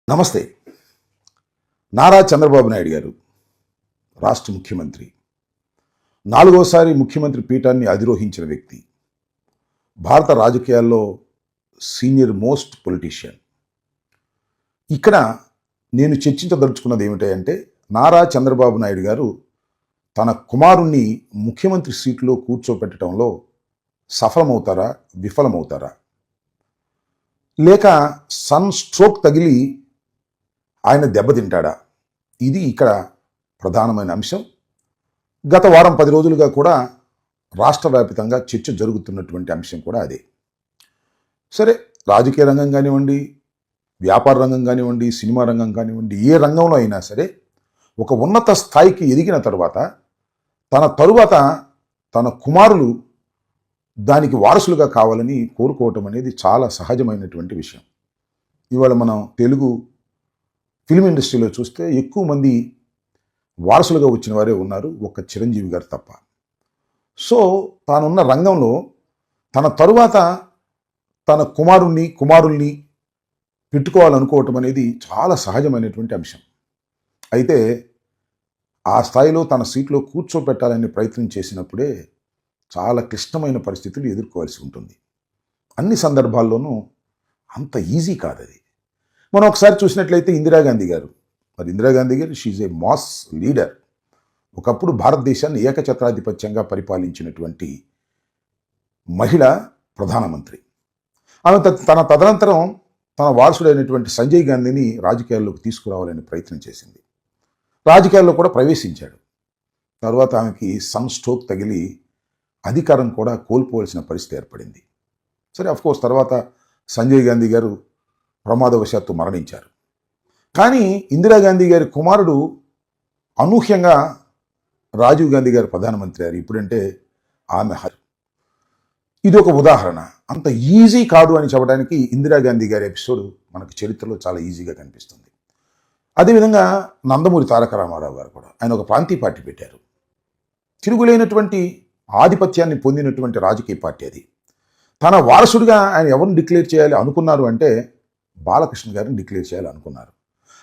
నమస్తే. నారా చంద్రబాబు నాయుడు గారు రాష్ట్ర ముఖ్యమంత్రి, నాలుగోసారి ముఖ్యమంత్రి పీఠాన్ని అధిరోహించిన వ్యక్తి, భారత రాజకీయాల్లో సీనియర్ మోస్ట్ పొలిటీషియన్. ఇక్కడ నేను చర్చించదలుచుకున్నది ఏమిటంటే, నారా చంద్రబాబు నాయుడు గారు తన కుమారుణ్ణి ముఖ్యమంత్రి సీట్లో కూర్చోపెట్టడంలో సఫలమవుతారా, విఫలమవుతారా, లేక సన్ స్ట్రోక్ తగిలి ఆయన దెబ్బతింటాడా? ఇది ఇక్కడ ప్రధానమైన అంశం. గత వారం 10 రోజులుగా కూడా రాష్ట్ర వ్యాప్తంగా చర్చ జరుగుతున్నటువంటి అంశం కూడా అదే. సరే, రాజకీయ రంగం కానివ్వండి, వ్యాపార రంగం కానివ్వండి, సినిమా రంగం కానివ్వండి, ఏ రంగంలో అయినా సరే ఒక ఉన్నత స్థాయికి ఎదిగిన తరువాత తన కుమారులు దానికి వారసులుగా కావాలని కోరుకోవటం అనేది చాలా సహజమైనటువంటి విషయం. ఇవాళ మనం తెలుగు ఫిల్మ్ ఇండస్ట్రీలో చూస్తే ఎక్కువ మంది వారసులుగా వచ్చిన వారే ఉన్నారు, ఒక్క చిరంజీవి గారు తప్ప. సో తానున్న రంగంలో తన తరువాత తన కుమారుల్ని పెట్టుకోవాలనుకోవటం అనేది చాలా సహజమైనటువంటి అంశం. అయితే ఆ స్థాయిలో తన సీట్లో కూర్చోపెట్టాలని ప్రయత్నం చేసినప్పుడే చాలా క్లిష్టమైన పరిస్థితులు ఎదుర్కోవాల్సి ఉంటుంది. అన్ని సందర్భాల్లోనూ అంత ఈజీ కాదు అది. మనం ఒకసారి చూసినట్లయితే ఇందిరాగాంధీ గారు, షీఈ్ ఏ మాస్ లీడర్. ఒకప్పుడు భారతదేశాన్ని ఏకఛత్రాధిపత్యంగా పరిపాలించినటువంటి మహిళ ప్రధానమంత్రి. ఆమె తదనంతరం తన వారసుడైనటువంటి సంజయ్ గాంధీని రాజకీయాల్లోకి తీసుకురావాలని ప్రయత్నం చేసింది. రాజకీయాల్లో కూడా ప్రవేశించాడు. తర్వాత ఆమెకి సన్ స్ట్రోక్ తగిలి అధికారం కూడా కోల్పోవలసిన పరిస్థితి ఏర్పడింది. సరే, అఫ్కోర్స్ తర్వాత సంజయ్ గాంధీ గారు ప్రమాదవశాత్తు మరణించారు. కానీ ఇందిరాగాంధీ గారి కుమారుడు అనూహ్యంగా రాజీవ్ గాంధీ గారు ప్రధానమంత్రి అయ్యారు. ఇప్పుడంటే ఆమె ఇది ఒక ఉదాహరణ. అంత ఈజీ కాదు అని చెప్పడానికి ఇందిరాగాంధీ గారి ఎపిసోడ్ మనకు చరిత్రలో చాలా ఈజీగా కనిపిస్తుంది. అదేవిధంగా నందమూరి తారక రామారావు గారు కూడా, ఆయన ఒక ప్రాంతీయ పార్టీ పెట్టారు. తిరుగులేనటువంటి ఆధిపత్యాన్ని పొందినటువంటి రాజకీయ పార్టీ అది. తన వారసుడిగా ఆయన ఎవరిని డిక్లేర్ చేయాలి అనుకున్నారు అంటే బాలకృష్ణ గారిని డిక్లేర్ చేయాలి అనుకున్నారు.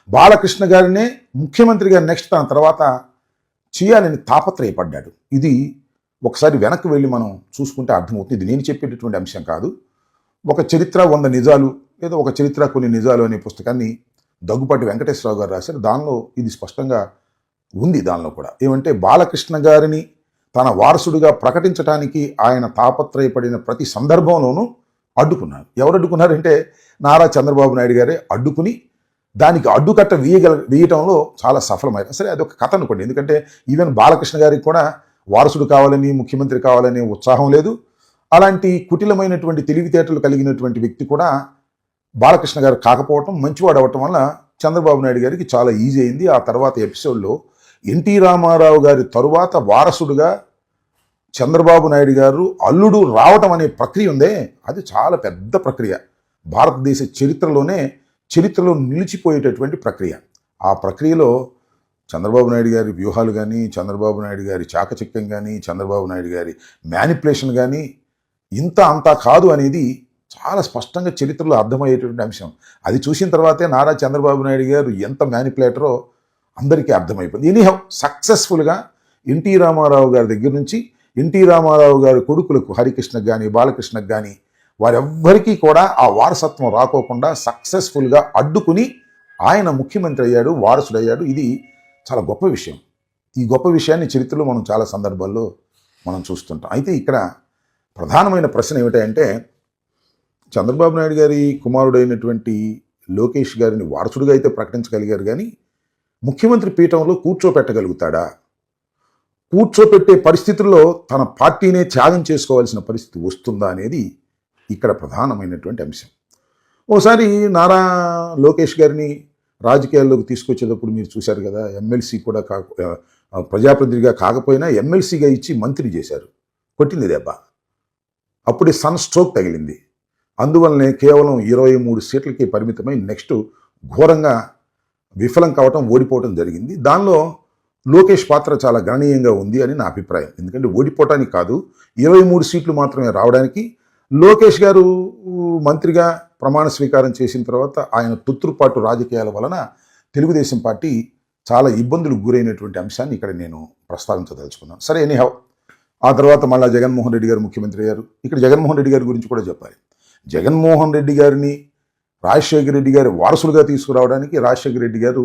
బాలకృష్ణ గారినే ముఖ్యమంత్రిగా నెక్స్ట్ తన తర్వాత చేయాలని తాపత్రయపడ్డాడు. ఇది ఒకసారి వెనక్కి వెళ్ళి మనం చూసుకుంటే అర్థమవుతుంది. ఇది నేను చెప్పేటటువంటి అంశం కాదు. ఒక చరిత్ర 100 నిజాలు, లేదా ఒక చరిత్ర కొన్ని నిజాలు అనే పుస్తకాన్ని దగ్గుపాటి వెంకటేశ్వరరావు గారు రాశారు. దానిలో ఇది స్పష్టంగా ఉంది. దానిలో కూడా ఏమంటే, బాలకృష్ణ గారిని తన వారసుడిగా ప్రకటించడానికి ఆయన తాపత్రయపడిన ప్రతి సందర్భంలోనూ అడ్డుకున్నారు. ఎవరు అడ్డుకున్నారంటే నారా చంద్రబాబు నాయుడు గారే అడ్డుకుని దానికి అడ్డుకట్ట వేయటంలో చాలా సఫలమయ్యారు. సరే, అదొక కథ అనుకోండి. ఎందుకంటే ఈవెన్ బాలకృష్ణ గారికి కూడా వారసుడు కావాలని, ముఖ్యమంత్రి కావాలనే ఉత్సాహం లేదు. అలాంటి కుటిలమైనటువంటి తెలివితేటలు కలిగినటువంటి వ్యక్తి కూడా బాలకృష్ణ గారు కాకపోవటం, మంచివాడు అవ్వటం వల్ల చంద్రబాబు నాయుడు గారికి చాలా ఈజీ అయింది. ఆ తర్వాత ఎపిసోడ్లో ఎన్టీ రామారావు గారి తరువాత వారసుడుగా చంద్రబాబు నాయుడు గారు అల్లుడు రావటం అనే ప్రక్రియ ఉందే, అది చాలా పెద్ద ప్రక్రియ. భారతదేశ చరిత్రలో నిలిచిపోయేటటువంటి ప్రక్రియ. ఆ ప్రక్రియలో చంద్రబాబు నాయుడు గారి వ్యూహాలు కానీ, చంద్రబాబు నాయుడు గారి చాకచక్యం కానీ, చంద్రబాబు నాయుడు గారి మ్యానిపులేషన్ కానీ అంతా కాదు అనేది చాలా స్పష్టంగా చరిత్రలో అర్థమయ్యేటువంటి అంశం. అది చూసిన తర్వాతే నారా చంద్రబాబు నాయుడు గారు ఎంత మ్యానిపులేటరో అందరికీ అర్థమైపోయింది. ఎనీహౌ సక్సెస్ఫుల్గా ఎన్టీ రామారావు గారి దగ్గర నుంచి ఎన్టీ రామారావు గారి కొడుకులకు హరికృష్ణకు కానీ, బాలకృష్ణకు కానీ, వారెవ్వరికీ కూడా ఆ వారసత్వం రాకోకుండా సక్సెస్ఫుల్గా అడ్డుకుని ఆయన ముఖ్యమంత్రి అయ్యాడు, వారసుడయ్యాడు. ఇది చాలా గొప్ప విషయం. ఈ గొప్ప విషయాన్ని చరిత్రలో మనం చాలా సందర్భాల్లో మనం చూస్తుంటాం. అయితే ఇక్కడ ప్రధానమైన ప్రశ్న ఏమిటంటే, చంద్రబాబు నాయుడు గారి కుమారుడైనటువంటి లోకేష్ గారిని వారసుడిగా అయితే ప్రకటించగలిగారు, కానీ ముఖ్యమంత్రి పీఠంలో కూర్చోపెట్టగలుగుతాడా? కూర్చోపెట్టే పరిస్థితుల్లో తన పార్టీనే త్యాగం చేసుకోవాల్సిన పరిస్థితి వస్తుందా అనేది ఇక్కడ ప్రధానమైనటువంటి అంశం. ఓసారి నారా లోకేష్ గారిని రాజకీయాల్లోకి తీసుకొచ్చేటప్పుడు మీరు చూశారు కదా, ఎమ్మెల్సీ కూడా ప్రజాప్రతినిధిగా కాకపోయినా ఎమ్మెల్సీగా ఇచ్చి మంత్రి చేశారు. కొట్టింది దెబ్బ. అప్పుడే సన్ స్ట్రోక్ తగిలింది. అందువల్లనే కేవలం 23 సీట్లకి పరిమితమై నెక్స్ట్ ఘోరంగా విఫలం కావటం, ఓడిపోవటం జరిగింది. దానిలో లోకేష్ పాత్ర చాలా గణనీయంగా ఉంది అని నా అభిప్రాయం. ఎందుకంటే ఓడిపోవటానికి కాదు, 23 సీట్లు మాత్రమే రావడానికి లోకేష్ గారు మంత్రిగా ప్రమాణ స్వీకారం చేసిన తర్వాత ఆయన తొత్తురుపాటు రాజకీయాల వలన తెలుగుదేశం పార్టీ చాలా ఇబ్బందులకు గురైనటువంటి అంశాన్ని ఇక్కడ నేను ప్రస్తావించదలుచుకున్నాను. సరే, ఎనీహౌ ఆ తర్వాత మళ్ళీ జగన్మోహన్ రెడ్డి గారు ముఖ్యమంత్రి అయ్యారు. ఇక్కడ జగన్మోహన్ రెడ్డి గారి గురించి కూడా చెప్పాలి. జగన్మోహన్ రెడ్డి గారిని రాజశేఖర రెడ్డి గారి వారసులుగా తీసుకురావడానికి రాజశేఖర రెడ్డి గారు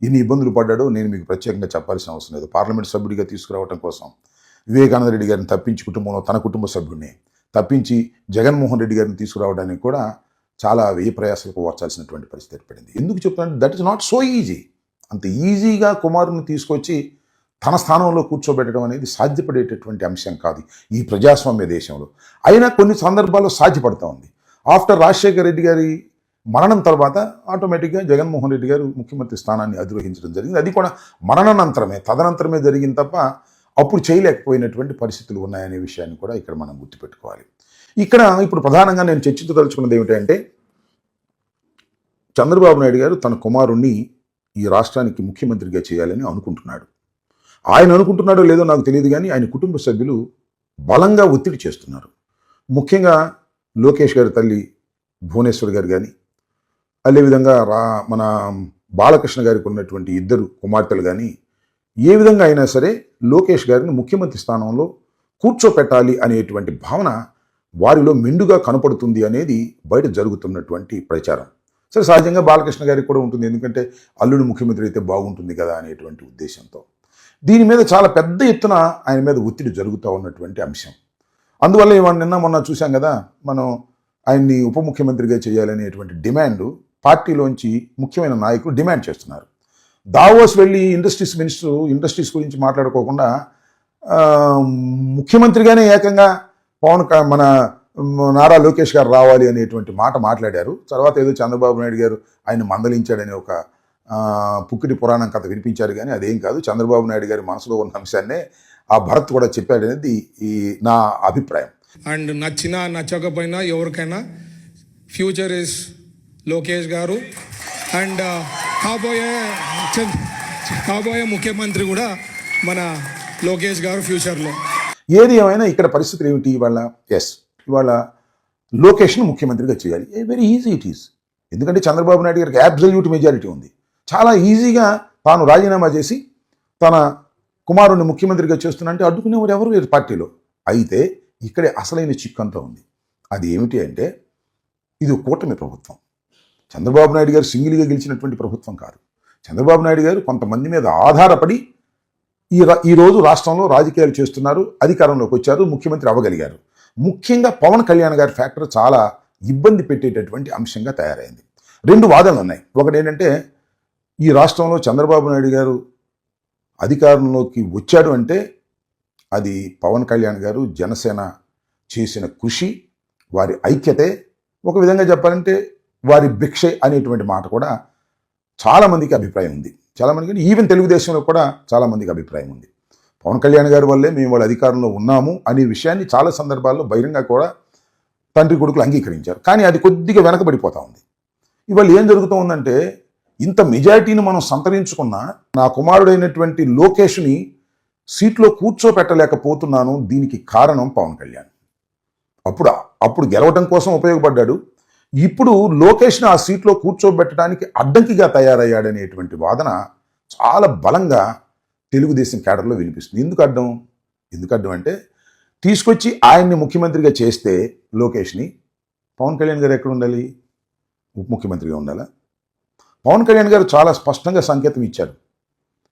ఎన్ని ఇబ్బందులు పడ్డాడో నేను మీకు ప్రత్యేకంగా చెప్పాల్సిన అవసరం లేదు. పార్లమెంట్ సభ్యుడిగా తీసుకురావడం కోసం వివేకానంద రెడ్డి గారిని తప్పించి కుటుంబంలో తన కుటుంబ సభ్యుడిని తప్పించి జగన్మోహన్ రెడ్డి గారిని తీసుకురావడానికి కూడా చాలా వ్యయ ప్రయాసాలకు ఓర్చాల్సినటువంటి పరిస్థితి ఏర్పడింది. ఎందుకు చెప్తున్నాను? That is not so easy. అంత ఈజీగా కుమారుని తీసుకొచ్చి తన స్థానంలో కూర్చోబెట్టడం అనేది సాధ్యపడేటటువంటి అంశం కాదు ఈ ప్రజాస్వామ్య దేశంలో. అయినా కొన్ని సందర్భాల్లో సాధ్యపడుతూ ఉంది. ఆఫ్టర్ రాజశేఖర రెడ్డి గారి మరణం తర్వాత ఆటోమేటిక్గా జగన్మోహన్ రెడ్డి గారు ముఖ్యమంత్రి స్థానాన్ని అధిరోహించడం జరిగింది. అది కూడా మరణానంతరమే, తదనంతరమే జరిగింది తప్ప అప్పుడు చేయలేకపోయినటువంటి పరిస్థితులు ఉన్నాయనే విషయాన్ని కూడా ఇక్కడ మనం గుర్తుపెట్టుకోవాలి. ఇక్కడ ఇప్పుడు ప్రధానంగా నేను చర్చించదలుచుకున్నది ఏమిటంటే, చంద్రబాబు నాయుడు గారు తన కుమారుణ్ణి ఈ రాష్ట్రానికి ముఖ్యమంత్రిగా చేయాలని అనుకుంటున్నాడు. ఆయన అనుకుంటున్నాడో లేదో నాకు తెలియదు, కానీ ఆయన కుటుంబ సభ్యులు బలంగా ఒత్తిడి చేస్తున్నారు. ముఖ్యంగా లోకేష్ గారి తల్లి భువనేశ్వర్ గారు కానీ, అదేవిధంగా మన బాలకృష్ణ గారికి ఉన్నటువంటి ఇద్దరు కుమార్తెలు కానీ ఏ విధంగా అయినా సరే లోకేష్ గారిని ముఖ్యమంత్రి స్థానంలో కూర్చోపెట్టాలి అనేటువంటి భావన వారిలో మెండుగా కనపడుతుంది అనేది బయట జరుగుతున్నటువంటి ప్రచారం. సరే, సహజంగా బాలకృష్ణ గారికి కూడా ఉంటుంది, ఎందుకంటే అల్లుడు ముఖ్యమంత్రి అయితే బాగుంటుంది కదా అనేటువంటి ఉద్దేశంతో దీని మీద చాలా పెద్ద ఎత్తున ఆయన మీద ఒత్తిడి జరుగుతూ ఉన్నటువంటి అంశం. అందువల్ల ఇవాళ నిన్న మొన్న చూసాం కదా, మనం ఆయన్ని ఉప ముఖ్యమంత్రిగా చేయాలనేటువంటి డిమాండ్ పార్టీలోంచి ముఖ్యమైన నాయకులు డిమాండ్ చేస్తున్నారు. దావోస్ వెళ్ళి ఇండస్ట్రీస్ గురించి మాట్లాడుకోకుండా ముఖ్యమంత్రిగానే ఏకంగా మన నారా లోకేష్ గారు రావాలి అనేటువంటి మాట మాట్లాడారు. తర్వాత ఏదో చంద్రబాబు నాయుడు గారు ఆయన మందలించాడని ఒక పుక్కిటి పురాణం కథ వినిపించారు, కానీ అదేం కాదు. చంద్రబాబు నాయుడు గారి మనసులో ఉన్న అంశాన్నే ఆ భరత్ కూడా చెప్పాడనేది నా అభిప్రాయం. అండ్ నచ్చినా నచ్చకపోయినా ఎవరికైనా ఫ్యూచర్ ఇస్ లోకేష్ గారు అండ్ కాబోయే ముఖ్యమంత్రి కూడా మన లోకేష్ గారు ఫ్యూచర్లో. ఏది ఏమైనా ఇక్కడ పరిస్థితులు ఏమిటి? ఇవాళ లోకేష్ను ముఖ్యమంత్రిగా చేయాలి. Very easy it is. ఎందుకంటే చంద్రబాబు నాయుడు గారికి అబ్సల్యూట్ మెజారిటీ ఉంది. చాలా ఈజీగా తాను రాజీనామా చేసి తన కుమారుణ్ణి ముఖ్యమంత్రిగా చేస్తున్నంటే అడ్డుకునేవారు ఎవరు లేరు పార్టీలో. అయితే ఇక్కడే అసలైన చిక్కంతా ఉంది. అది ఏమిటి అంటే, ఇది కూటమి ప్రభుత్వం. చంద్రబాబు నాయుడు గారు సింగిల్గా గెలిచినటువంటి ప్రభుత్వం కాదు. చంద్రబాబు నాయుడు గారు కొంతమంది మీద ఆధారపడి ఈరోజు రాష్ట్రంలో రాజకీయాలు చేస్తున్నారు, అధికారంలోకి వచ్చారు, ముఖ్యమంత్రి అవ్వగలిగారు. ముఖ్యంగా పవన్ కళ్యాణ్ గారి ఫ్యాక్టర్ చాలా ఇబ్బంది పెట్టేటటువంటి అంశంగా తయారైంది. రెండు వాదనలు ఉన్నాయి. ఒకటి ఏంటంటే, ఈ రాష్ట్రంలో చంద్రబాబు నాయుడు గారు అధికారంలోకి వచ్చాడు అంటే అది పవన్ కళ్యాణ్ గారు, జనసేన చేసిన కృషి, వారి ఐక్యతే, ఒక విధంగా చెప్పాలంటే వారి భిక్షే అనేటువంటి మాట కూడా చాలామందికి అభిప్రాయం ఉంది. చాలామందికి, ఈవెన్ తెలుగుదేశంలో కూడా చాలామందికి అభిప్రాయం ఉంది. పవన్ కళ్యాణ్ గారి వల్లే మేము వాళ్ళ అధికారంలో ఉన్నాము అనే విషయాన్ని చాలా సందర్భాల్లో బహిరంగ కూడా తండ్రి కొడుకులు అంగీకరించారు. కానీ అది కొద్దిగా వెనకబడిపోతూ ఉంది. ఇవాళ ఏం జరుగుతూ ఉందంటే, ఇంత మెజారిటీని మనం సంతరించుకున్న నా కుమారుడైనటువంటి లోకేష్ని సీట్లో కూర్చోపెట్టలేకపోతున్నాను. దీనికి కారణం పవన్ కళ్యాణ్. అప్పుడు గెలవడం కోసం ఉపయోగపడ్డాడు. ఇప్పుడు లోకేష్ని ఆ సీట్లో కూర్చోబెట్టడానికి అడ్డంకిగా తయారయ్యాడనేటువంటి వాదన చాలా బలంగా తెలుగుదేశం కేడర్లో వినిపిస్తుంది. ఎందుకు అడ్డం అంటే, తీసుకొచ్చి ఆయన్ని ముఖ్యమంత్రిగా చేస్తే లోకేష్ని, పవన్ కళ్యాణ్ గారు ఎక్కడ ఉండాలి? ఉప ముఖ్యమంత్రిగా ఉండాలా? పవన్ కళ్యాణ్ గారు చాలా స్పష్టంగా సంకేతం ఇచ్చారు.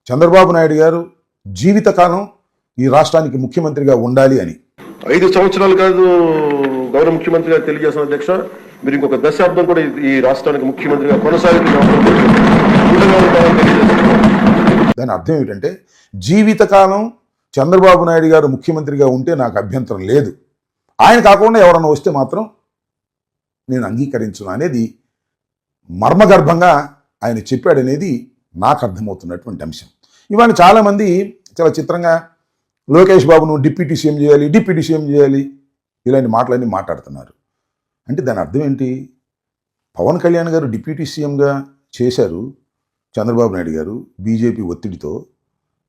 చంద్రబాబు నాయుడు గారు జీవితకాలం ఈ రాష్ట్రానికి ముఖ్యమంత్రిగా ఉండాలి అని. 5 సంవత్సరాలు కాదు గౌరవ ముఖ్యమంత్రి గారు తెలియజేసిన అధ్యక్ష, మీరు ఇంకొక దశాబ్దం కూడా ఈ రాష్ట్రానికి ముఖ్యమంత్రిగా దాని అర్థం ఏమిటంటే, జీవితకాలం చంద్రబాబు నాయుడు గారు ముఖ్యమంత్రిగా ఉంటే నాకు అభ్యంతరం లేదు, ఆయన కాకుండా ఎవరన్నా వస్తే మాత్రం నేను అంగీకరించను అనేది మర్మగర్భంగా ఆయన చెప్పాడనేది నాకు అర్థమవుతున్నటువంటి అంశం. ఇవాళ చాలామంది చాలా చిత్రంగా లోకేష్ బాబును డిప్యూటీ సీఎం చేయాలి ఇలాంటి మాటలన్నీ మాట్లాడుతున్నారు. అంటే దాని అర్థం ఏంటి? పవన్ కళ్యాణ్ గారు డిప్యూటీ సీఎంగా చేశారు చంద్రబాబు నాయుడు గారు బీజేపీ ఒత్తిడితో.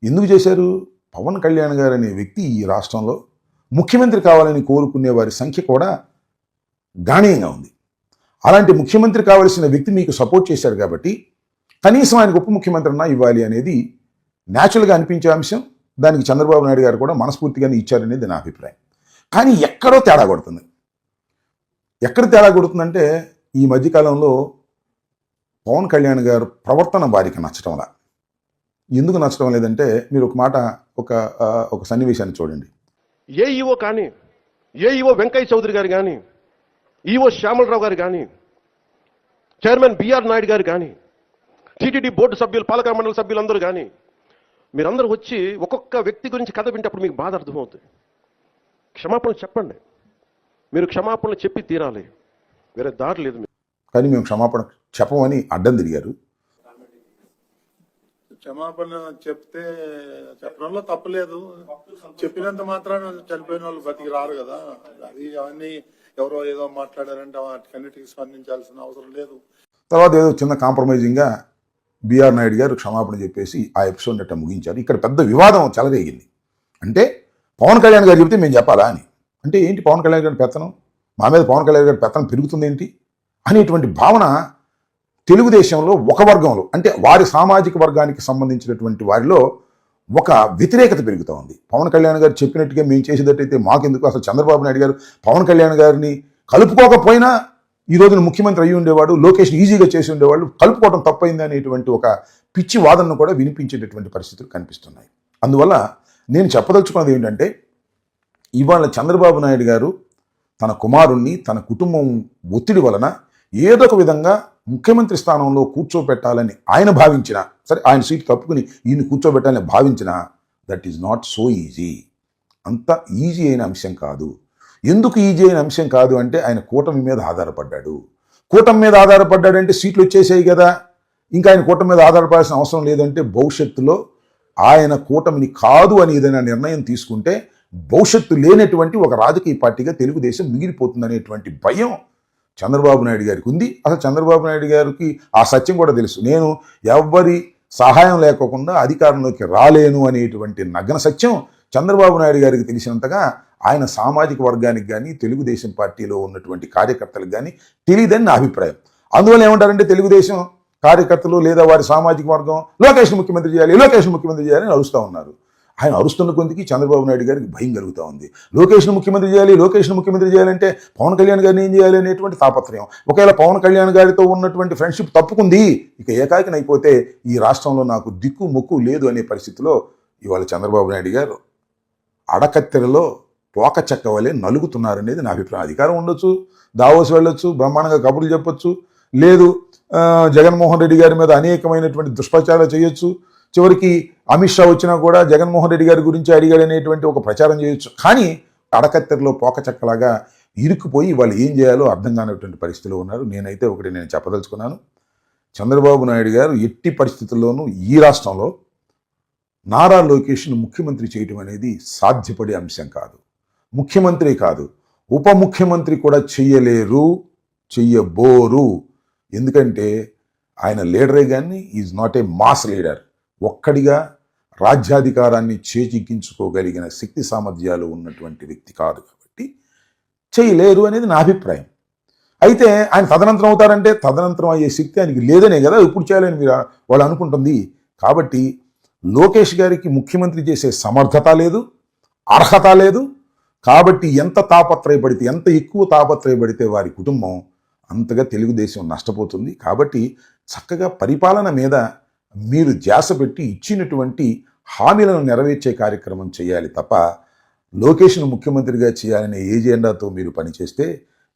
ఎందుకు చేశారు? పవన్ కళ్యాణ్ గారు అనే వ్యక్తి ఈ రాష్ట్రంలో ముఖ్యమంత్రి కావాలని కోరుకునే వారి సంఖ్య కూడా గణనీయంగా ఉంది. అలాంటి ముఖ్యమంత్రి కావలసిన వ్యక్తి మీకు సపోర్ట్ చేశారు కాబట్టి కనీసం ఆయనకు ఉప ముఖ్యమంత్రి అన్నా ఇవ్వాలి అనేది న్యాచురల్గా అనిపించే అంశం. దానికి చంద్రబాబు నాయుడు గారు కూడా మనస్ఫూర్తిగానే ఇచ్చారనేది నా అభిప్రాయం. కానీ ఎక్కడో తేడా కొడుతుంది. ఎక్కడ తేడా కొడుతుందంటే ఈ మధ్యకాలంలో పవన్ కళ్యాణ్ గారు ప్రవర్తన వారికి నచ్చటంలా. ఎందుకు నచ్చడం లేదంటే మీరు ఒక మాట ఒక సన్నివేశాన్ని చూడండి. ఏ ఈవో కానీ, ఏ ఈవో వెంకయ్య చౌదరి గారు కానీ, ఈవో శ్యామలరావు గారు కానీ, చైర్మన్ బిఆర్ నాయుడు గారు కానీ, టీటీడీ బోర్డు సభ్యులు, పాలక మండలి సభ్యులందరూ కానీ, మీరందరూ వచ్చి ఒక్కొక్క వ్యక్తి గురించి కథ వింటప్పుడు మీకు బాధ అర్థమవుతుంది. క్షమాపణలు చెప్పండి. మీరు క్షమాపణలు చెప్పి తీరాలి, వేరే దారి లేదు. కానీ మేము క్షమాపణ చెప్పమని అడ్డం తిరిగారు. క్షమాపణ చెప్తే చెప్పడంలో తప్పలేదు. చెప్పినంత మాత్రాన చనిపోయిన వాళ్ళు బతికి రారు కదా. అది అవన్నీ ఎవరో ఏదో మాట్లాడారంటే వాటికన్నిటికీ స్పందించాల్సిన అవసరం లేదు. తర్వాత ఏదో చిన్న కాంప్రమైజింగ్గా బిఆర్ నాయుడు గారు క్షమాపణ చెప్పేసి ఆ ఎపిసోడ్ అట్లా ముగించారు. ఇక్కడ పెద్ద వివాదం చెలరేగింది. అంటే పవన్ కళ్యాణ్ గారు చెబితే మేము చెప్పాలా అని. అంటే ఏంటి పవన్ కళ్యాణ్ గారి పెత్తనం, మా మీద పవన్ కళ్యాణ్ గారి పెత్తనం పెరుగుతుంది ఏంటి అనేటువంటి భావన తెలుగుదేశంలో ఒక వర్గంలో, అంటే వారి సామాజిక వర్గానికి సంబంధించినటువంటి వారిలో ఒక వ్యతిరేకత పెరుగుతూ ఉంది. పవన్ కళ్యాణ్ గారు చెప్పినట్టుగా మేము చేసేటట్టయితే మాకెందుకు, అసలు చంద్రబాబు నాయుడు గారు పవన్ కళ్యాణ్ గారిని కలుపుకోకపోయినా ఈ రోజున ముఖ్యమంత్రి అయ్యి ఉండేవాడు, లోకేష్ని ఈజీగా చేసి ఉండేవాళ్ళు, కలుపుకోవడం తప్పైంది అనేటువంటి ఒక పిచ్చి వాదనను కూడా వినిపించేటటువంటి పరిస్థితులు కనిపిస్తున్నాయి. అందువల్ల నేను చెప్పదలుచుకున్నది ఏంటంటే, ఇవాళ చంద్రబాబు నాయుడు గారు తన కుమారుణ్ణి తన కుటుంబం ఒత్తిడి వలన ఏదో ఒక విధంగా ముఖ్యమంత్రి స్థానంలో కూర్చోబెట్టాలని ఆయన భావించినా, సరే ఆయన సీటు తప్పుకుని ఈయన కూర్చోబెట్టాలని భావించినా, that is not so easy. అంత ఈజీ అయిన అంశం కాదు. ఎందుకు ఈజీ అయిన అంశం కాదు అంటే ఆయన కూటమి మీద ఆధారపడ్డాడు. కూటమి మీద ఆధారపడ్డాడంటే సీట్లు వచ్చేసాయి కదా, ఇంకా ఆయన కూటమి మీద ఆధారపడాల్సిన అవసరం లేదంటే భవిష్యత్తులో ఆయన కూటమిని కాదు అని ఏదైనా నిర్ణయం తీసుకుంటే భవిష్యత్తు లేనటువంటి ఒక రాజకీయ పార్టీగా తెలుగుదేశం మిగిలిపోతుందనేటువంటి భయం చంద్రబాబు నాయుడు గారికి ఉంది. అసలు చంద్రబాబు నాయుడు గారికి ఆ సత్యం కూడా తెలుసు. నేను ఎవ్వరి సహాయం లేకోకుండా అధికారంలోకి రాలేను అనేటువంటి నగ్న సత్యం చంద్రబాబు నాయుడు గారికి తెలిసినంతగా ఆయన సామాజిక వర్గానికి కానీ తెలుగుదేశం పార్టీలో ఉన్నటువంటి కార్యకర్తలకు కానీ తెలియదని నా అభిప్రాయం. అందువల్ల ఏమంటారంటే తెలుగుదేశం కార్యకర్తలు లేదా వారి సామాజిక వర్గం లోకేష్ను ముఖ్యమంత్రి చేయాలి, లోకేష్ను ముఖ్యమంత్రి చేయాలని అరుస్తూ ఉన్నారు. ఆయన అరుస్తున్న కొందికి చంద్రబాబు నాయుడు గారికి భయం కలుగుతూ ఉంది. లోకేష్ను ముఖ్యమంత్రి చేయాలి, లోకేష్ను ముఖ్యమంత్రి చేయాలంటే పవన్ కళ్యాణ్ గారిని ఏం చేయాలి అనేటువంటి తాపత్రయం. ఒకవేళ పవన్ కళ్యాణ్ గారితో ఉన్నటువంటి ఫ్రెండ్షిప్ తప్పుకుంది, ఇక ఏకాకినైపోతే ఈ రాష్ట్రంలో నాకు దిక్కు మొక్కు లేదు అనే పరిస్థితిలో ఇవాళ చంద్రబాబు నాయుడు గారు అడకత్తెరలో పోక చెక్క వలె నలుగుతున్నారనేది నా అభిప్రాయం. అధికారం ఉండొచ్చు, దావోస్ వెళ్ళొచ్చు, బ్రహ్మాండంగా కబుర్లు చెప్పొచ్చు, లేదు జగన్మోహన్ రెడ్డి గారి మీద అనేకమైనటువంటి దుష్ప్రచారాలు చేయొచ్చు, చివరికి అమిత్ షా వచ్చినా కూడా జగన్మోహన్ రెడ్డి గారి గురించి అడిగాడనేటువంటి ఒక ప్రచారం చేయొచ్చు. కానీ అడకత్తెరలో పోకచక్కలాగా ఇరుక్కుపోయి వాళ్ళు ఏం చేయాలో అర్థం కానటువంటి పరిస్థితిలో ఉన్నారు. నేనైతే ఒకటి నేను చెప్పదలుచుకున్నాను, చంద్రబాబు నాయుడు గారు ఎట్టి పరిస్థితుల్లోనూ ఈ రాష్ట్రంలో నారా లోకేష్ను ముఖ్యమంత్రి చేయటం అనేది సాధ్యపడే అంశం కాదు. ముఖ్యమంత్రి కాదు, ఉప ముఖ్యమంత్రి కూడా చెయ్యలేరు, చెయ్యబోరు. ఎందుకంటే ఆయన లీడరే కానీ is not a mass leader. ఒక్కడిగా రాజ్యాధికారాన్ని చేజిక్కించుకోగలిగిన శక్తి సామర్థ్యాలు ఉన్నటువంటి వ్యక్తి కాదు కాబట్టి చేయలేరు అనేది నా అభిప్రాయం. అయితే ఆయన తదనంతరం అవుతారంటే తదనంతరం అయ్యే శక్తి ఆయనకి లేదనే కదా ఇప్పుడు చేయాలని మీరు వాళ్ళు అనుకుంటుంది. కాబట్టి లోకేష్ గారికి ముఖ్యమంత్రి చేసే సమర్థత లేదు, అర్హత లేదు. కాబట్టి ఎంత తాపత్రయపడితే, ఎంత ఎక్కువ తాపత్రయపడితే వారి కుటుంబం అంతగా తెలుగుదేశం నష్టపోతుంది. కాబట్టి చక్కగా పరిపాలన మీద మీరు ధ్యాస పెట్టి ఇచ్చినటువంటి హామీలను నెరవేర్చే కార్యక్రమం చేయాలి తప్ప లోకేష్ను ముఖ్యమంత్రిగా చేయాలనే ఏజెండాతో మీరు పనిచేస్తే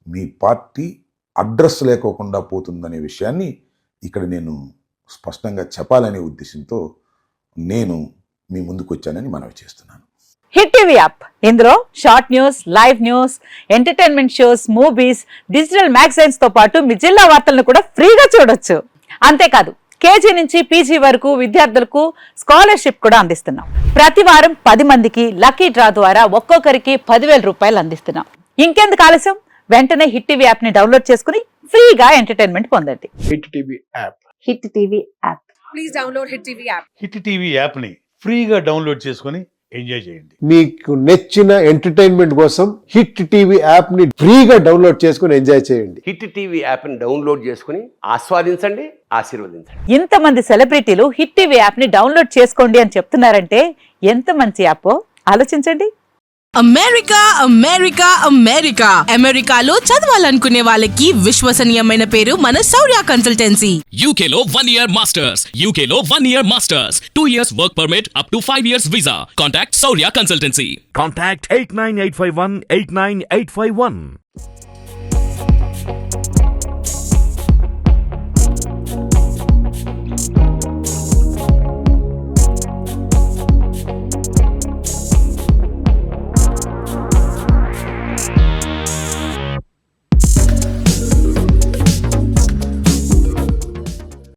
మీ పార్టీ అడ్రస్ లేకోకుండా పోతుందనే విషయాన్ని ఇక్కడ నేను స్పష్టంగా చెప్పాలనే ఉద్దేశంతో నేను మీ ముందుకు వచ్చానని మనవి చేస్తున్నాను. హిట్ టీవీ యాప్, ఇందులో short news, live news, entertainment shows, movies, digital magazines తో పాటు మీ జిల్లా వార్తలను కూడా ఫ్రీగా చూడొచ్చు. అంతేకాదు కేజీ నుంచి పీజీ వరకు విద్యార్థులకు స్కాలర్షిప్ కూడా అందిస్తున్నాం. ప్రతి వారం 10 మందికి లక్కీ డ్రా ద్వారా ఒక్కొక్కరికి 10,000 రూపాయలు అందిస్తున్నాం. ఇంకెందుకు ఆలస్యం, వెంటనే హిట్ టీవీ యాప్ ని డౌన్లోడ్ చేసుకుని ఫ్రీగా ఎంటర్టైన్మెంట్ పొందండి. Hit TV app. Hit TV app. Please download Hit TV app. Hit TV యాప్ని ఫ్రీగా డౌన్లోడ్ చేసుకొని ఎంజాయ్ చేయండి. మీకు నచ్చిన ఎంటర్టైన్మెంట్ కోసం హిట్ టీవీ యాప్ ని ఫ్రీగా డౌన్లోడ్ చేసుకుని ఎంజాయ్ చేయండి. హిట్ టీవీ యాప్ని డౌన్లోడ్ చేసుకుని ఆస్వాదించండి, ఆశీర్వదించండి. ఇంతమంది సెలబ్రిటీలు హిట్ టీవీ యాప్ ని డౌన్లోడ్ చేసుకోండి అని చెప్తున్నారంటే ఎంత మంచి యాప్ ఆలోచించండి. అమెరికా అమెరికా అమెరికా అమెరికాలో చదవాలనుకునే వాళ్ళకి విశ్వసనీయమైన పేరు మన శౌర్య కన్సల్టెన్సీ. UK లో 1 year masters. UK లో 1 year masters. 2 years work permit up to 5 years visa. Contact Saurya Consultancy. Contact 89851 89851.